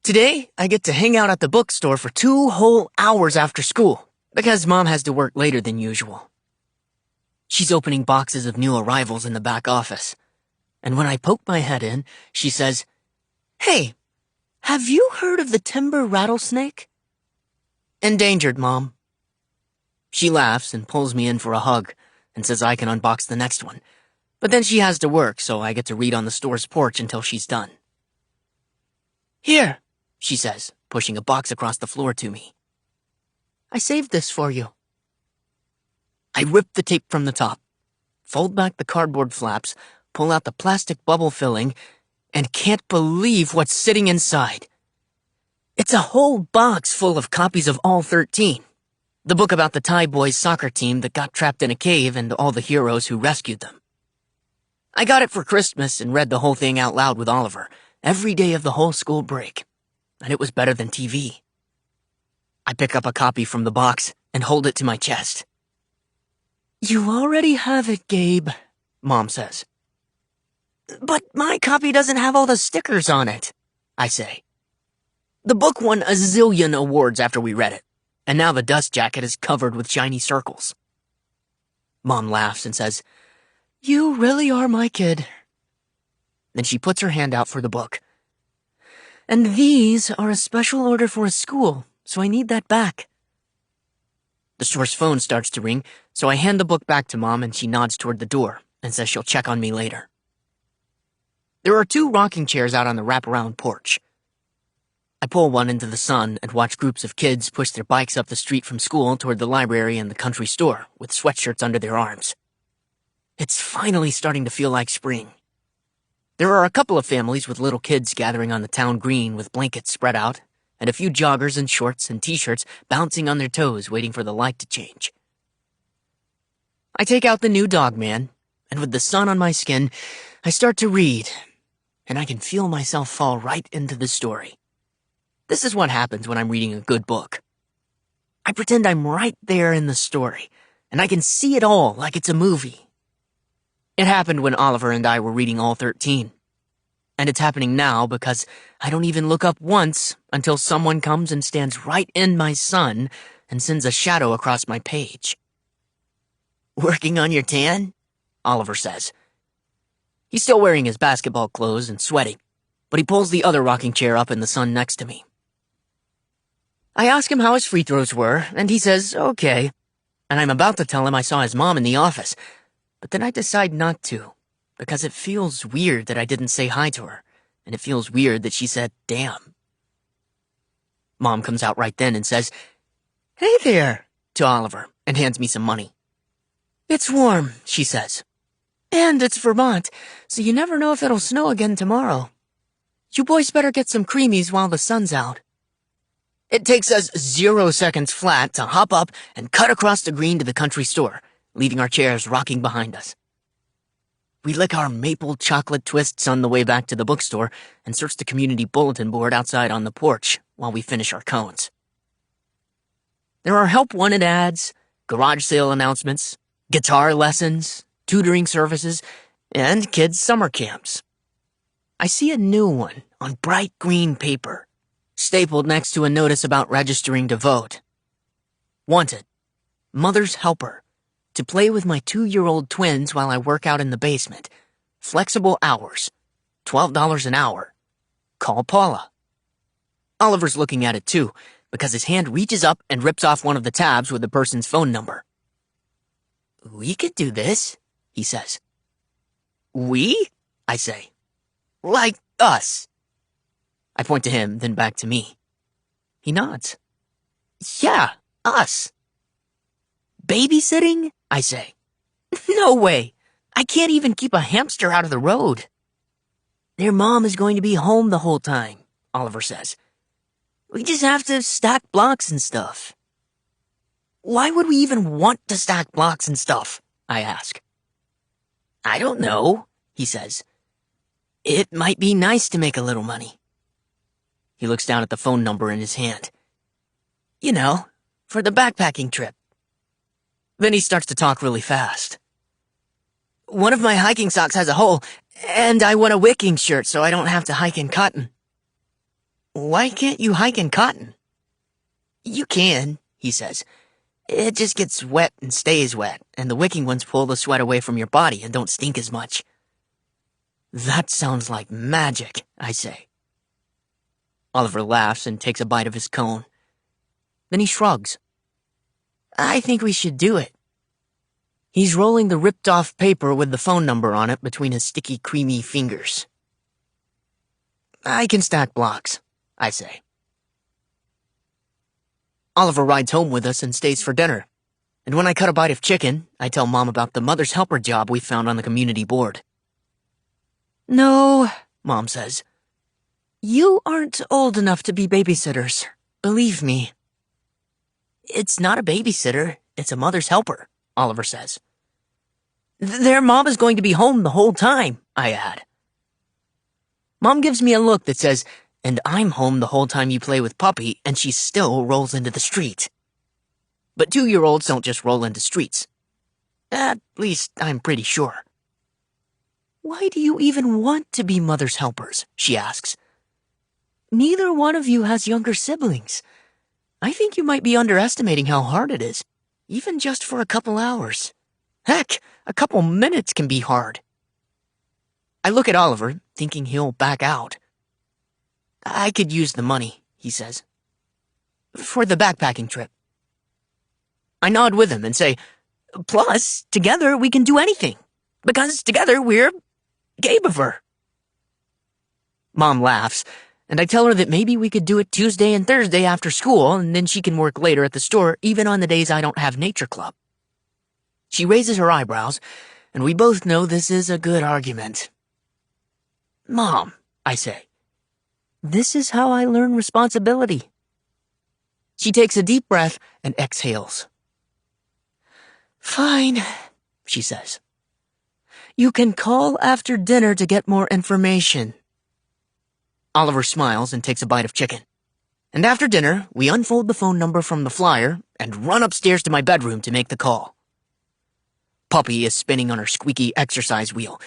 Today, I get to hang out at the bookstore for 2 whole hours after school, because Mom has to work later than usual. She's opening boxes of new arrivals in the back office, and when I poke my head in, she says, "Hey, have you heard of the timber rattlesnake?" "Endangered, Mom." She laughs and pulls me in for a hug and says I can unbox the next one, but then she has to work, so I get to read on the store's porch until she's done. "Here," she says, pushing a box across the floor to me. "I saved this for you." I rip the tape from the top, fold back the cardboard flaps, pull out the plastic bubble filling, and can't believe what's sitting inside. It's a whole box full of copies of All 13, the book about the Thai boys' soccer team that got trapped in a cave and all the heroes who rescued them. I got it for Christmas and read the whole thing out loud with Oliver every day of the whole school break, and it was better than TV. I pick up a copy from the box and hold it to my chest. "You already have it, Gabe," Mom says. "But my copy doesn't have all the stickers on it," I say. The book won a zillion awards after we read it, and now the dust jacket is covered with shiny circles. Mom laughs and says, "You really are my kid." Then she puts her hand out for the book. "And these are a special order for a school, so I need that back." The store's phone starts to ring, so I hand the book back to Mom and she nods toward the door and says she'll check on me later. There are 2 rocking chairs out on the wraparound porch. I pull one into the sun and watch groups of kids push their bikes up the street from school toward the library and the country store with sweatshirts under their arms. It's finally starting to feel like spring. There are a couple of families with little kids gathering on the town green with blankets spread out, and a few joggers in shorts and t-shirts bouncing on their toes waiting for the light to change. I take out the new Dog Man, and with the sun on my skin, I start to read, and I can feel myself fall right into the story. This is what happens when I'm reading a good book. I pretend I'm right there in the story, and I can see it all like it's a movie. It happened when Oliver and I were reading All 13. And it's happening now because I don't even look up once until someone comes and stands right in my sun and sends a shadow across my page. "Working on your tan?" Oliver says. He's still wearing his basketball clothes and sweating, but he pulls the other rocking chair up in the sun next to me. I ask him how his free throws were, and he says, "Okay," and I'm about to tell him I saw his mom in the office, but then I decide not to, because it feels weird that I didn't say hi to her, and it feels weird that she said, "Damn." Mom comes out right then and says, "Hey there," to Oliver, and hands me some money. "It's warm," she says. "And it's Vermont, so you never know if it'll snow again tomorrow. You boys better get some creamies while the sun's out." It takes us 0 seconds flat to hop up and cut across the green to the country store, leaving our chairs rocking behind us. We lick our maple chocolate twists on the way back to the bookstore and search the community bulletin board outside on the porch while we finish our cones. There are help wanted ads, garage sale announcements, guitar lessons, tutoring services, and kids' summer camps. I see a new one on bright green paper, stapled next to a notice about registering to vote. Wanted, mother's helper, to play with my 2-year-old twins while I work out in the basement. Flexible hours, $12 an hour. Call Paula. Oliver's looking at it too, because his hand reaches up and rips off one of the tabs with the person's phone number. "We could do this," he says. "We?" I say. "Like us." I point to him, then back to me. He nods. "Yeah, us." "Babysitting?" I say. "No way. I can't even keep a hamster out of the road." "Their mom is going to be home the whole time," Oliver says. "We just have to stack blocks and stuff." "Why would we even want to stack blocks and stuff?" I ask. "I don't know," he says. "It might be nice to make a little money." He looks down at the phone number in his hand. "You know, for the backpacking trip." Then he starts to talk really fast. "One of my hiking socks has a hole, and I want a wicking shirt so I don't have to hike in cotton." Why can't you hike in cotton? You can, he says. It just gets wet and stays wet, and the wicking ones pull the sweat away from your body and don't stink as much. That sounds like magic, I say. Oliver laughs and takes a bite of his cone. Then he shrugs. I think we should do it. He's rolling the ripped-off paper with the phone number on it between his sticky, creamy fingers. I can stack blocks, I say. Oliver rides home with us and stays for dinner. And when I cut a bite of chicken, I tell Mom about the mother's helper job we found on the community board. No, Mom says. You aren't old enough to be babysitters. Believe me. It's not a babysitter, it's a mother's helper, Oliver says. Their mom is going to be home the whole time, I add. Mom gives me a look that says, and I'm home the whole time you play with Puppy, and she still rolls into the street. But 2-year-olds don't just roll into streets. At least, I'm pretty sure. Why do you even want to be mother's helpers? She asks. Neither one of you has younger siblings. I think you might be underestimating how hard it is, even just for a couple hours. Heck, a couple minutes can be hard. I look at Oliver, thinking he'll back out. I could use the money, he says. For the backpacking trip. I nod with him and say, plus, together we can do anything. Because together we're Gabever. Mom laughs, and I tell her that maybe we could do it Tuesday and Thursday after school, and then she can work later at the store, even on the days I don't have nature club. She raises her eyebrows, and we both know this is a good argument. Mom, I say, this is how I learn responsibility. She takes a deep breath and exhales. Fine, she says. You can call after dinner to get more information. Oliver smiles and takes a bite of chicken. And after dinner, we unfold the phone number from the flyer and run upstairs to my bedroom to make the call. Puppy is spinning on her squeaky exercise wheel,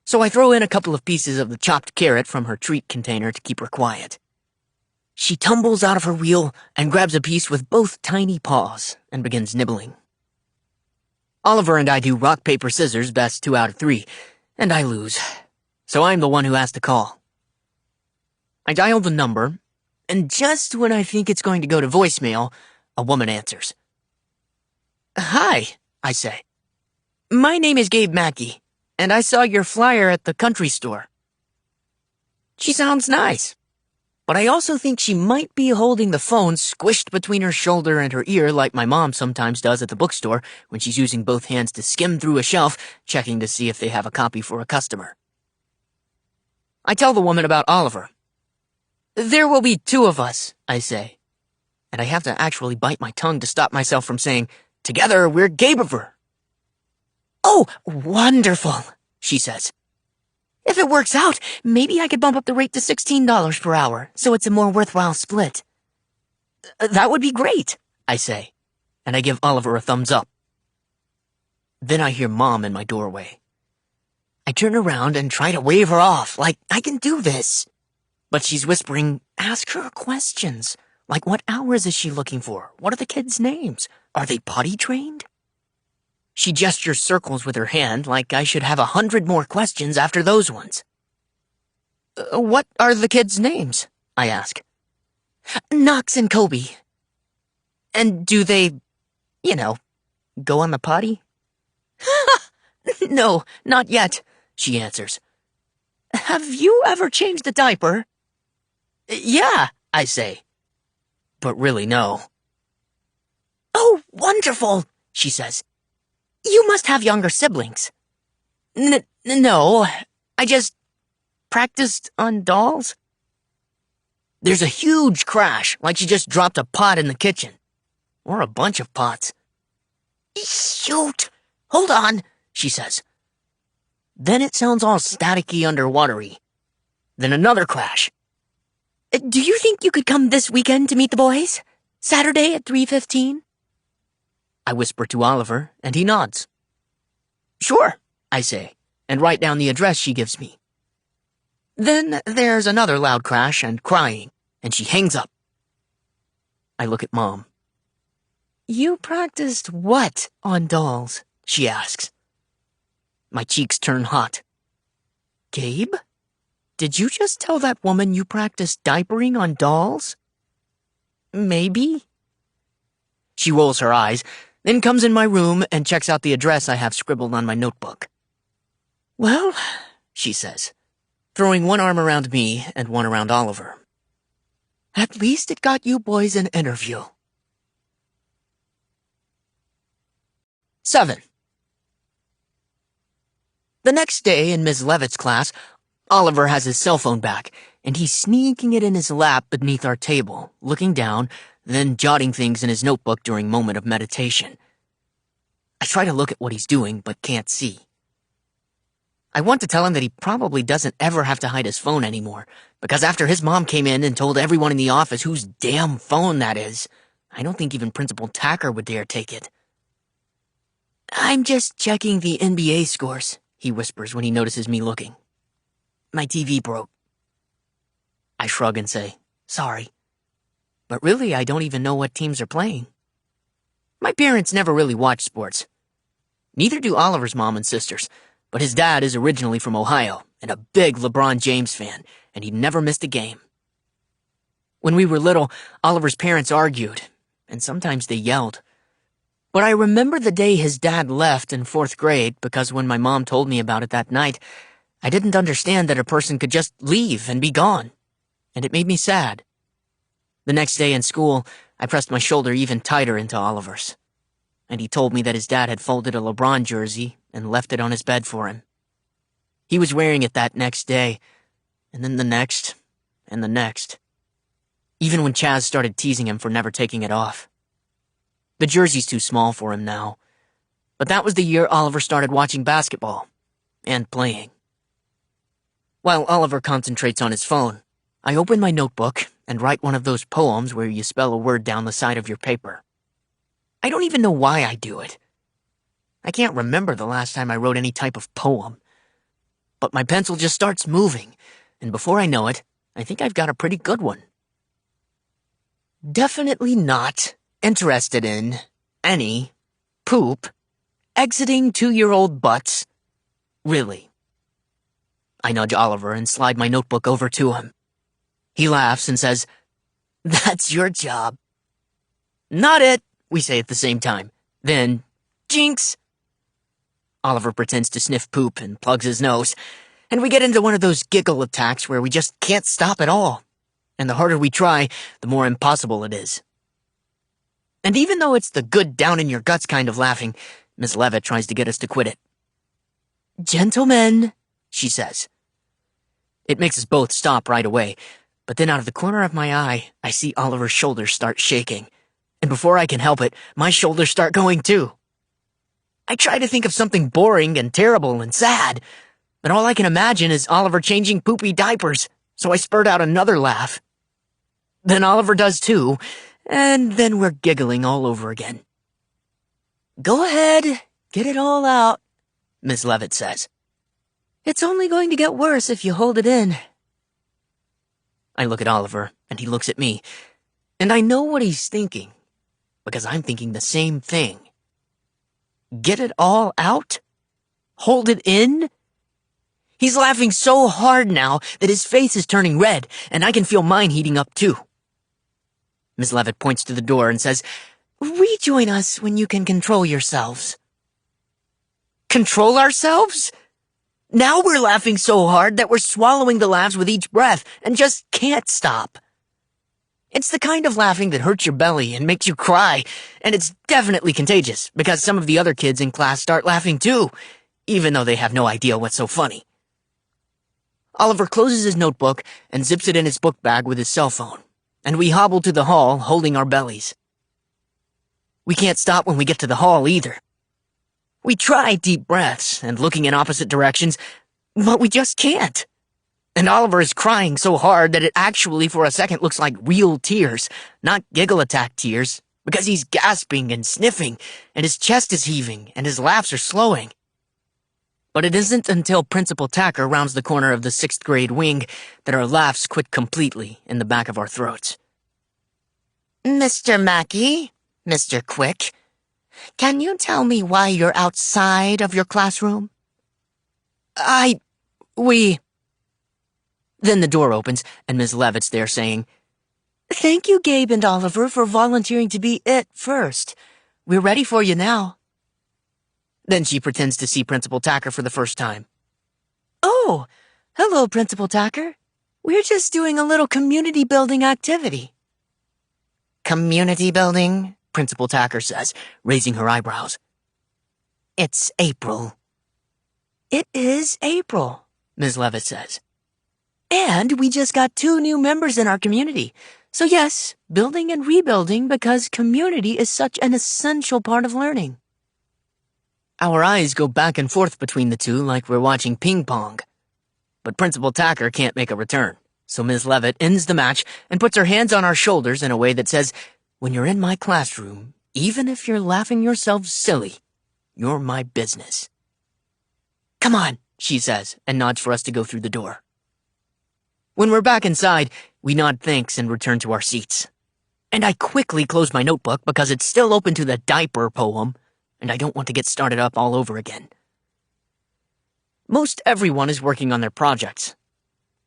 so I throw in a couple of pieces of the chopped carrot from her treat container to keep her quiet. She tumbles out of her wheel and grabs a piece with both tiny paws and begins nibbling. Oliver and I do rock, paper, scissors, best 2 out of 3, and I lose, so I'm the one who has to call. I dial the number, and just when I think it's going to go to voicemail, a woman answers. Hi, I say. My name is Gabe Mackey, and I saw your flyer at the country store. She sounds nice, but I also think she might be holding the phone squished between her shoulder and her ear like my mom sometimes does at the bookstore when she's using both hands to skim through a shelf, checking to see if they have a copy for a customer. I tell the woman about Oliver. There will be 2 of us, I say, and I have to actually bite my tongue to stop myself from saying, together we're Gabever. Oh, wonderful, she says. If it works out, maybe I could bump up the rate to $16 per hour, so it's a more worthwhile split. That would be great, I say, and I give Oliver a thumbs up. Then I hear Mom in my doorway. I turn around and try to wave her off, like I can do this. But she's whispering, ask her questions, like what hours is she looking for? What are the kids' names? Are they potty trained? She gestures circles with her hand like I should have 100 more questions after those ones. What are the kids' names? I ask. Knox and Kobe. And do they, go on the potty? No, not yet, she answers. Have you ever changed a diaper? Yeah, I say. But really, no. Oh, wonderful, she says. You must have younger siblings. No, I just practiced on dolls. There's a huge crash, like she just dropped a pot in the kitchen. Or a bunch of pots. Shoot! Hold on, she says. Then it sounds all staticky underwatery. Then another crash. Do you think you could come this weekend to meet the boys? Saturday at 3:15? I whisper to Oliver, and he nods. Sure, I say, and write down the address she gives me. Then there's another loud crash and crying, and she hangs up. I look at Mom. "You practiced what on dolls?" she asks. My cheeks turn hot. "Gabe? Did you just tell that woman you practiced diapering on dolls?" "Maybe." She rolls her eyes, then comes in my room and checks out the address I have scribbled on my notebook. "Well," she says, throwing one arm around me and one around Oliver, "at least it got you boys an interview." 7. The next day in Ms. Levitt's class, Oliver has his cell phone back, and he's sneaking it in his lap beneath our table, looking down, then jotting things in his notebook during moment of meditation. I try to look at what he's doing, but can't see. I want to tell him that he probably doesn't ever have to hide his phone anymore, because after his mom came in and told everyone in the office whose damn phone that is, I don't think even Principal Tacker would dare take it. "I'm just checking the NBA scores," he whispers when he notices me looking. "My TV broke." I shrug and say, "Sorry. But really, I don't even know what teams are playing." My parents never really watch sports. Neither do Oliver's mom and sisters, but his dad is originally from Ohio and a big LeBron James fan, and he never missed a game. When we were little, Oliver's parents argued, and sometimes they yelled. But I remember the day his dad left in 4th grade because when my mom told me about it that night, I didn't understand that a person could just leave and be gone, and it made me sad. The next day in school, I pressed my shoulder even tighter into Oliver's, and he told me that his dad had folded a LeBron jersey and left it on his bed for him. He was wearing it that next day, and then the next, and the next, even when Chaz started teasing him for never taking it off. The jersey's too small for him now, but that was the year Oliver started watching basketball, and playing. While Oliver concentrates on his phone, I open my notebook and write one of those poems where you spell a word down the side of your paper. I don't even know why I do it. I can't remember the last time I wrote any type of poem. But my pencil just starts moving, and before I know it, I think I've got a pretty good one. Definitely not interested in any poop exiting 2-year-old butts. Really. I nudge Oliver and slide my notebook over to him. He laughs and says, "That's your job." "Not it," we say at the same time. Then, jinx! Oliver pretends to sniff poop and plugs his nose, and we get into one of those giggle attacks where we just can't stop at all. And the harder we try, the more impossible it is. And even though it's the good down-in-your-guts kind of laughing, Miss Levitt tries to get us to quit it. "Gentlemen," she says. It makes us both stop right away, but then out of the corner of my eye, I see Oliver's shoulders start shaking. And before I can help it, my shoulders start going too. I try to think of something boring and terrible and sad, but all I can imagine is Oliver changing poopy diapers, so I spurt out another laugh. Then Oliver does too, and then we're giggling all over again. "Go ahead, get it all out," Miss Levitt says. "It's only going to get worse if you hold it in." I look at Oliver, and he looks at me, and I know what he's thinking, because I'm thinking the same thing. Get it all out? Hold it in? He's laughing so hard now that his face is turning red, and I can feel mine heating up too. Miss Levitt points to the door and says, "Rejoin us when you can control yourselves." Control ourselves? Now we're laughing so hard that we're swallowing the laughs with each breath and just can't stop. It's the kind of laughing that hurts your belly and makes you cry, and it's definitely contagious because some of the other kids in class start laughing too, even though they have no idea what's so funny. Oliver closes his notebook and zips it in his book bag with his cell phone, and we hobble to the hall holding our bellies. We can't stop when we get to the hall either. We try deep breaths and looking in opposite directions, but we just can't. And Oliver is crying so hard that it actually for a second looks like real tears, not giggle attack tears, because he's gasping and sniffing, and his chest is heaving, and his laughs are slowing. But it isn't until Principal Tacker rounds the corner of the 6th grade wing that our laughs quit completely in the back of our throats. Mr. Mackey, Mr. Quick, can you tell me why you're outside of your classroom? We... Then the door opens, and Ms. Levitt's there saying, Thank you, Gabe and Oliver, for volunteering to be it first. We're ready for you now. Then she pretends to see Principal Tacker for the first time. Oh, hello, Principal Tacker. We're just doing a little community building activity. Community building? Principal Tacker says, raising her eyebrows. It's April. It is April, Ms. Levitt says. And we just got 2 new members in our community. So yes, building and rebuilding because community is such an essential part of learning. Our eyes go back and forth between the two like we're watching ping pong. But Principal Tacker can't make a return, so Ms. Levitt ends the match and puts her hands on our shoulders in a way that says, when you're in my classroom, even if you're laughing yourself silly, you're my business. Come on, she says, and nods for us to go through the door. When we're back inside, we nod thanks and return to our seats. And I quickly close my notebook because it's still open to the diaper poem, and I don't want to get started up all over again. Most everyone is working on their projects.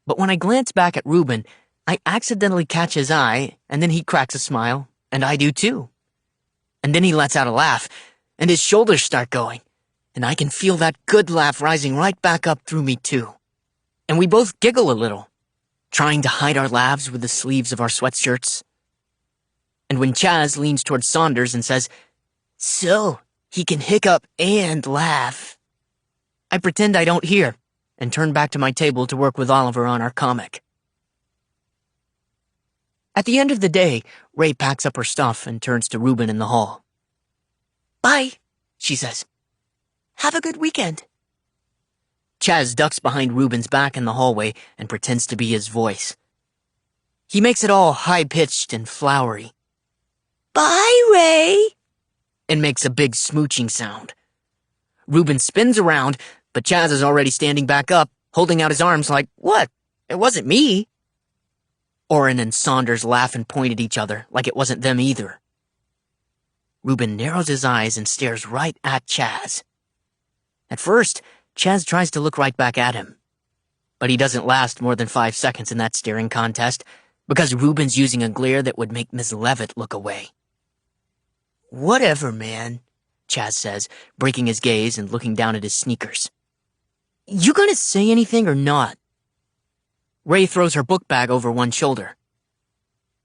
But when I glance back at Reuben, I accidentally catch his eye, and then he cracks a smile, and I do too. And then he lets out a laugh, and his shoulders start going, and I can feel that good laugh rising right back up through me too. And we both giggle a little, trying to hide our laughs with the sleeves of our sweatshirts. And when Chaz leans towards Saunders and says, So, he can hiccup and laugh, I pretend I don't hear and turn back to my table to work with Oliver on our comic. At the end of the day, Ray packs up her stuff and turns to Reuben in the hall. Bye, she says. Have a good weekend. Chaz ducks behind Reuben's back in the hallway and pretends to be his voice. He makes it all high-pitched and flowery. Bye, Ray, and makes a big smooching sound. Reuben spins around, but Chaz is already standing back up, holding out his arms like, What? It wasn't me. Orrin and Saunders laugh and point at each other like it wasn't them either. Reuben narrows his eyes and stares right at Chaz. At first, Chaz tries to look right back at him. But he doesn't last more than 5 seconds in that staring contest because Reuben's using a glare that would make Miss Levitt look away. Whatever, man, Chaz says, breaking his gaze and looking down at his sneakers. You gonna say anything or not? Ray throws her book bag over one shoulder.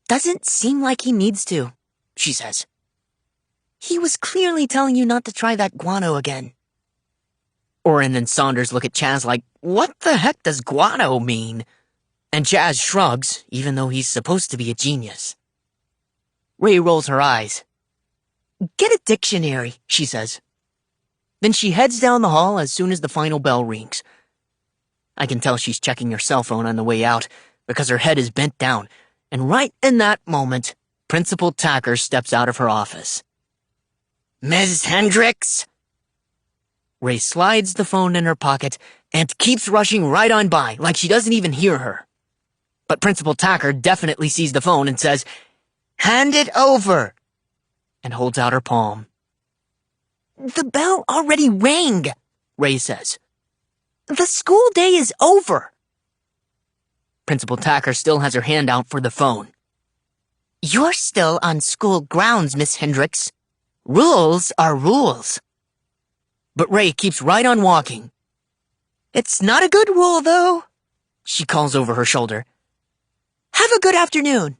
Doesn't seem like he needs to, she says. He was clearly telling you not to try that guano again. Orrin and Saunders look at Chaz like, What the heck does guano mean? And Chaz shrugs, even though he's supposed to be a genius. Ray rolls her eyes. Get a dictionary, she says. Then she heads down the hall as soon as the final bell rings. I can tell she's checking her cell phone on the way out because her head is bent down, and right in that moment, Principal Tacker steps out of her office. Ms. Hendricks? Ray slides the phone in her pocket and keeps rushing right on by like she doesn't even hear her. But Principal Tacker definitely sees the phone and says, Hand it over, and holds out her palm. The bell already rang, Ray says. The school day is over. Principal Tacker still has her hand out for the phone. You're still on school grounds, Miss Hendricks. Rules are rules. But Ray keeps right on walking. It's not a good rule, though, she calls over her shoulder. Have a good afternoon.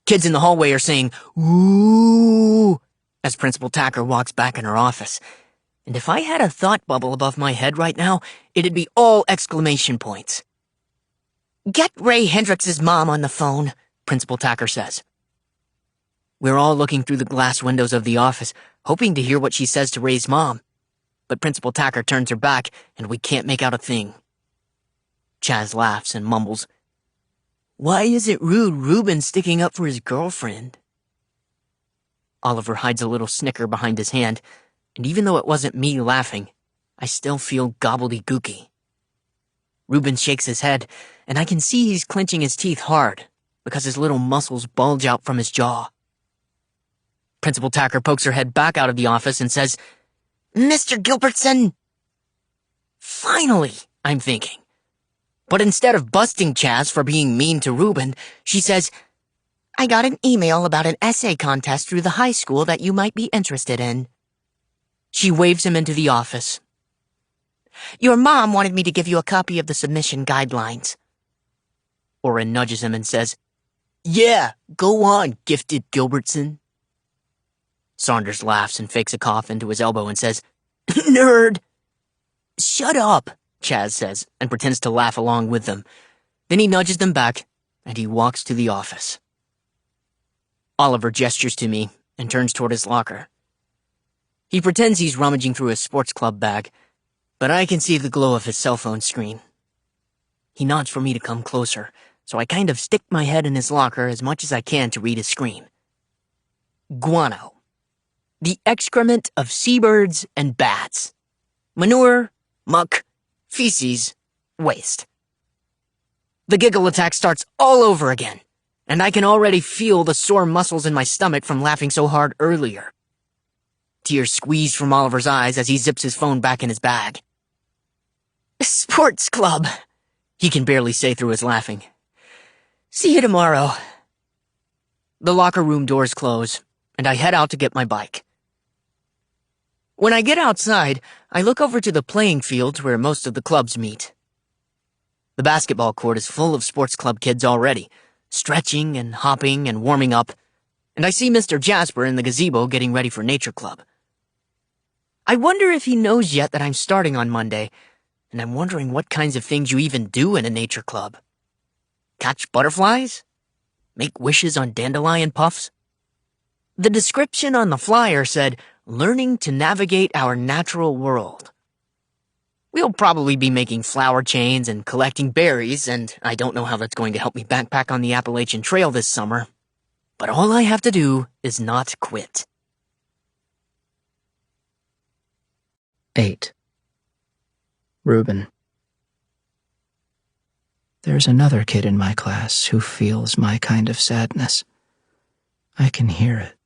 Kids in the hallway are saying, Ooh, as Principal Tacker walks back in her office. And if I had a thought bubble above my head right now, it'd be all exclamation points. Get Ray Hendricks' mom on the phone, Principal Tacker says. We're all looking through the glass windows of the office, hoping to hear what she says to Ray's mom. But Principal Tacker turns her back, and we can't make out a thing. Chaz laughs and mumbles, Why is it rude Reuben sticking up for his girlfriend? Oliver hides a little snicker behind his hand, and even though it wasn't me laughing, I still feel gobbledygooky. Reuben shakes his head, and I can see he's clenching his teeth hard because his little muscles bulge out from his jaw. Principal Tacker pokes her head back out of the office and says, "Mr. Gilbertson!" Finally, I'm thinking. But instead of busting Chaz for being mean to Reuben, she says, "I got an email about an essay contest through the high school that you might be interested in." She waves him into the office. "Your mom wanted me to give you a copy of the submission guidelines." Orrin nudges him and says, "Yeah, go on, gifted Gilbertson." Saunders laughs and fakes a cough into his elbow and says, "Nerd." "Shut up," Chaz says, and pretends to laugh along with them. Then he nudges them back, and he walks to the office. Oliver gestures to me and turns toward his locker. He pretends he's rummaging through his sports club bag, but I can see the glow of his cell phone screen. He nods for me to come closer, so I kind of stick my head in his locker as much as I can to read his screen. Guano. The excrement of seabirds and bats. Manure, muck, feces, waste. The giggle attack starts all over again, and I can already feel the sore muscles in my stomach from laughing so hard earlier. Tears squeeze from Oliver's eyes as he zips his phone back in his bag. "Sports club," he can barely say through his laughing. "See you tomorrow." The locker room doors close, and I head out to get my bike. When I get outside, I look over to the playing fields where most of the clubs meet. The basketball court is full of sports club kids already, stretching and hopping and warming up, and I see Mr. Jasper in the gazebo getting ready for nature club. I wonder if he knows yet that I'm starting on Monday, and I'm wondering what kinds of things you even do in a nature club. Catch butterflies? Make wishes on dandelion puffs? The description on the flyer said, "Learning to navigate our natural world." We'll probably be making flower chains and collecting berries, and I don't know how that's going to help me backpack on the Appalachian Trail this summer. But all I have to do is not quit. 8. Reuben. There's another kid in my class who feels my kind of sadness. I can hear it.